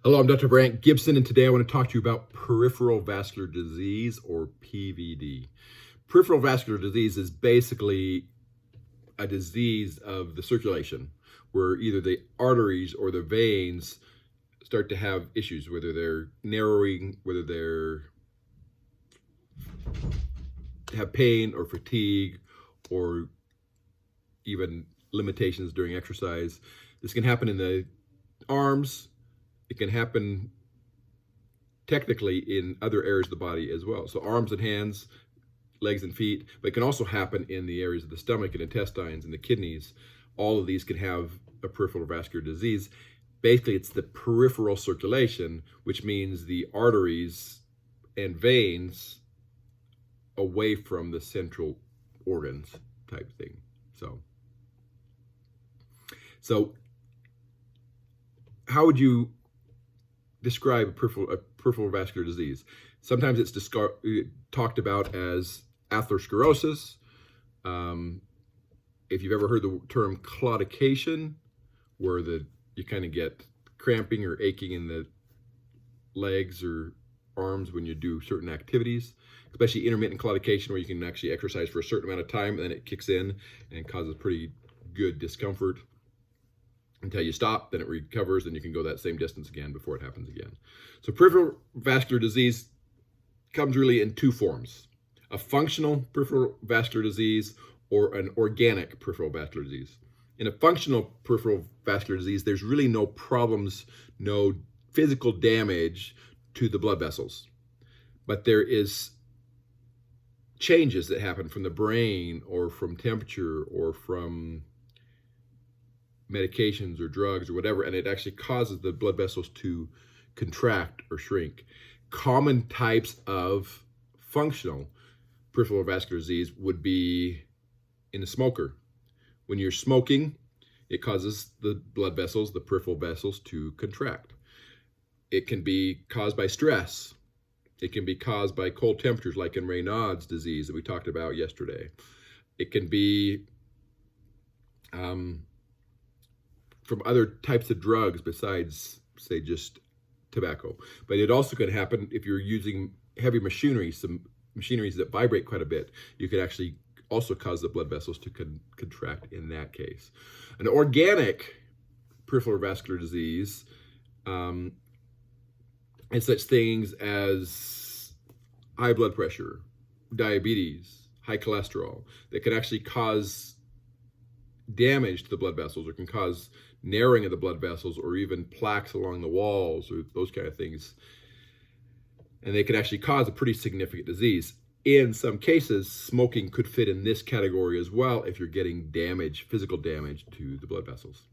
Hello, I'm Dr. Brandt Gibson, and today I want to talk to you about peripheral vascular disease, or PVD. Peripheral vascular disease is basically a disease of the circulation, where either the arteries or the veins start to have issues, whether they're narrowing, whether they're have pain or fatigue, or even limitations during exercise. This can happen in the arms. It can happen technically in other areas of the body as well. So arms and hands, legs and feet, but it can also happen in the areas of the stomach and intestines and the kidneys. All of these can have a peripheral vascular disease. Basically, it's the peripheral circulation, which means the arteries and veins away from the central organs type thing. So how would you describe a peripheral vascular disease? Sometimes it's talked about as atherosclerosis. If you've ever heard the term claudication, where you kind of get cramping or aching in the legs or arms when you do certain activities, especially intermittent claudication, where you can actually exercise for a certain amount of time and then it kicks in and causes pretty good discomfort until you stop, then it recovers, and you can go that same distance again before it happens again. So peripheral vascular disease comes really in two forms: a functional peripheral vascular disease or an organic peripheral vascular disease. In a functional peripheral vascular disease, there's really no problems, no physical damage to the blood vessels, but there is changes that happen from the brain or from temperature or from medications or drugs or whatever, and it actually causes the blood vessels to contract or shrink. Common types of functional peripheral vascular disease would be in a smoker. When you're smoking, it causes the blood vessels, the peripheral vessels, to contract. It can be caused by stress. It can be caused by cold temperatures, like in Raynaud's disease that we talked about yesterday. It can be from other types of drugs besides, say, just tobacco. But it also could happen if you're using heavy machinery, some machineries that vibrate quite a bit. You could actually also cause the blood vessels to contract in that case. An organic peripheral vascular disease and such things as high blood pressure, diabetes, high cholesterol, that can actually cause damage to the blood vessels, or can cause narrowing of the blood vessels, or even plaques along the walls, or those kind of things. And they can actually cause a pretty significant disease. In some cases, smoking could fit in this category as well if you're getting damage, physical damage to the blood vessels.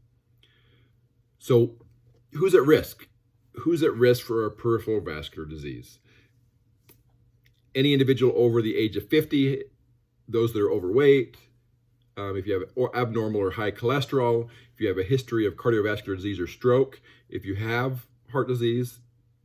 So who's at risk? Who's at risk for a peripheral vascular disease? Any individual over the age of 50, those that are overweight, if you have abnormal or high cholesterol, if you have a history of cardiovascular disease or stroke, if you have heart disease,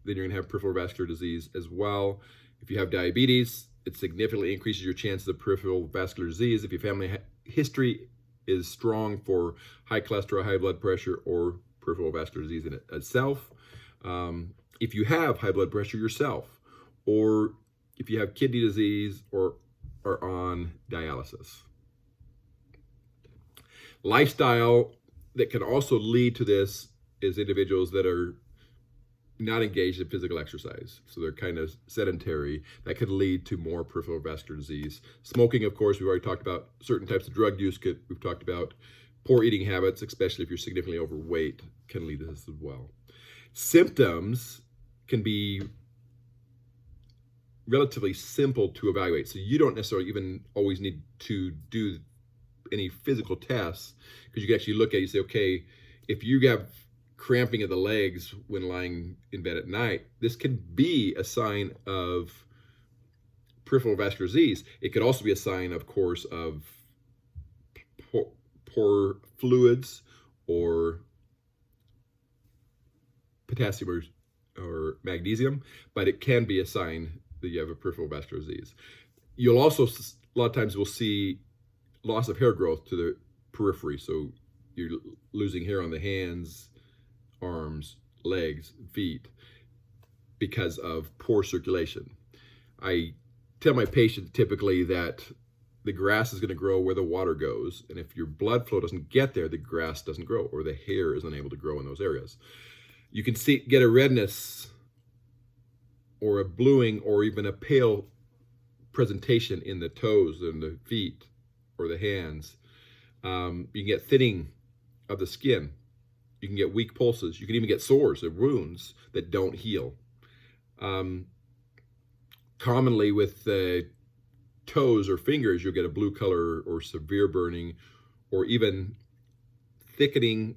then you're going to have peripheral vascular disease as well. If you have diabetes, it significantly increases your chances of peripheral vascular disease. If your family history is strong for high cholesterol, high blood pressure, or peripheral vascular disease in itself. If you have high blood pressure yourself, or if you have kidney disease or are on dialysis. Lifestyle that can also lead to this is individuals that are not engaged in physical exercise. So they're kind of sedentary. That could lead to more peripheral vascular disease. Smoking, of course, we've already talked about. Certain types of drug use we've talked about. Poor eating habits, especially if you're significantly overweight, can lead to this as well. Symptoms can be relatively simple to evaluate. So you don't necessarily even always need to do any physical tests, because you can actually look at it and say, okay, if you have cramping of the legs when lying in bed at night, this can be a sign of peripheral vascular disease. It could also be a sign, of course, of poor fluids or potassium or magnesium, but it can be a sign that you have a peripheral vascular disease. You'll also, a lot of times we'll see loss of hair growth to the periphery. So you're losing hair on the hands, arms, legs, feet, because of poor circulation. I tell my patients typically that the grass is going to grow where the water goes, and if your blood flow doesn't get there, the grass doesn't grow, or the hair isn't able to grow in those areas. You can get a redness or a bluing or even a pale presentation in the toes and the feet or the hands. You can get thinning of the skin. You can get weak pulses. You can even get sores or wounds that don't heal. Commonly with the toes or fingers, you'll get a blue color or severe burning, or even thickening,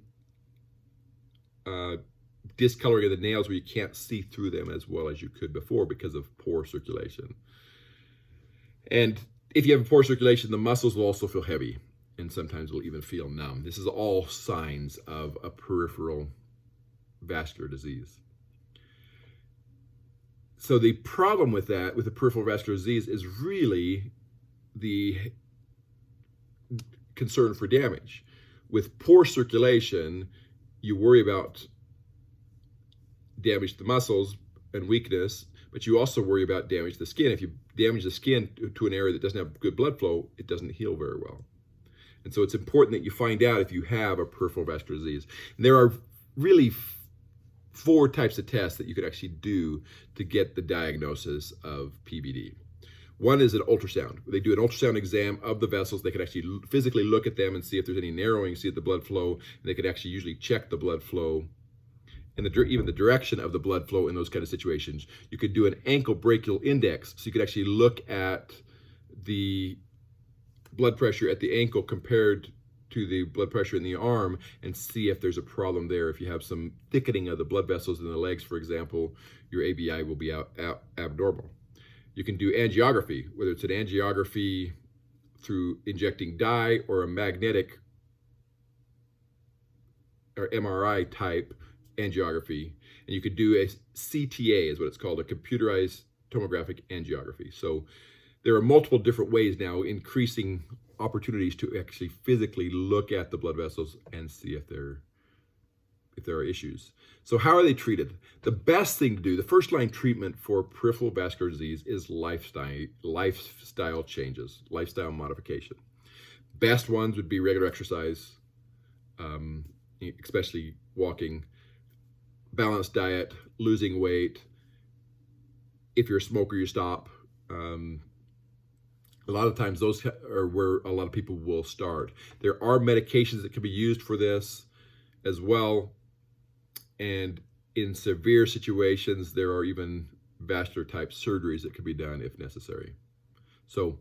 discoloring of the nails where you can't see through them as well as you could before because of poor circulation. And if you have poor circulation, the muscles will also feel heavy, and sometimes will even feel numb. This is all signs of a peripheral vascular disease. So the problem with that, with the peripheral vascular disease, is really the concern for damage. With poor circulation, you worry about damage to the muscles and weakness, but you also worry about damage to the skin. If you damage the skin to an area that doesn't have good blood flow, it doesn't heal very well. And so it's important that you find out if you have a peripheral vascular disease. And there are really 4 types of tests that you could actually do to get the diagnosis of PVD. One is an ultrasound. They do an ultrasound exam of the vessels. They could actually physically look at them and see if there's any narrowing, see the blood flow, and they could actually usually check the blood flow and even the direction of the blood flow in those kind of situations. You could do an ankle brachial index, so you could actually look at the blood pressure at the ankle compared to the blood pressure in the arm and see if there's a problem there. If you have some thickening of the blood vessels in the legs, for example, your ABI will be abnormal. You can do angiography, whether it's an angiography through injecting dye or a magnetic or MRI type angiography. And you could do a CTA, is what it's called, a computerized tomographic angiography. So there are multiple different ways now, increasing opportunities to actually physically look at the blood vessels and see if there are issues. So how are they treated? The best thing to do, the first line treatment for peripheral vascular disease, is lifestyle changes, lifestyle modification. Best ones would be regular exercise, especially walking, balanced diet, losing weight. If you're a smoker, you stop. A lot of times those are where a lot of people will start. There are medications that can be used for this as well. And in severe situations, there are even vascular type surgeries that can be done if necessary. So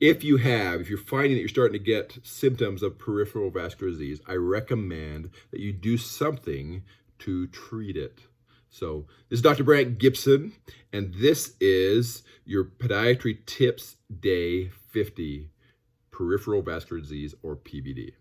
if you're finding that you're starting to get symptoms of peripheral vascular disease, I recommend that you do something to treat it. So this is Dr. Brandt Gibson, and this is your Podiatry Tips Day 50, Peripheral Vascular Disease, or PVD.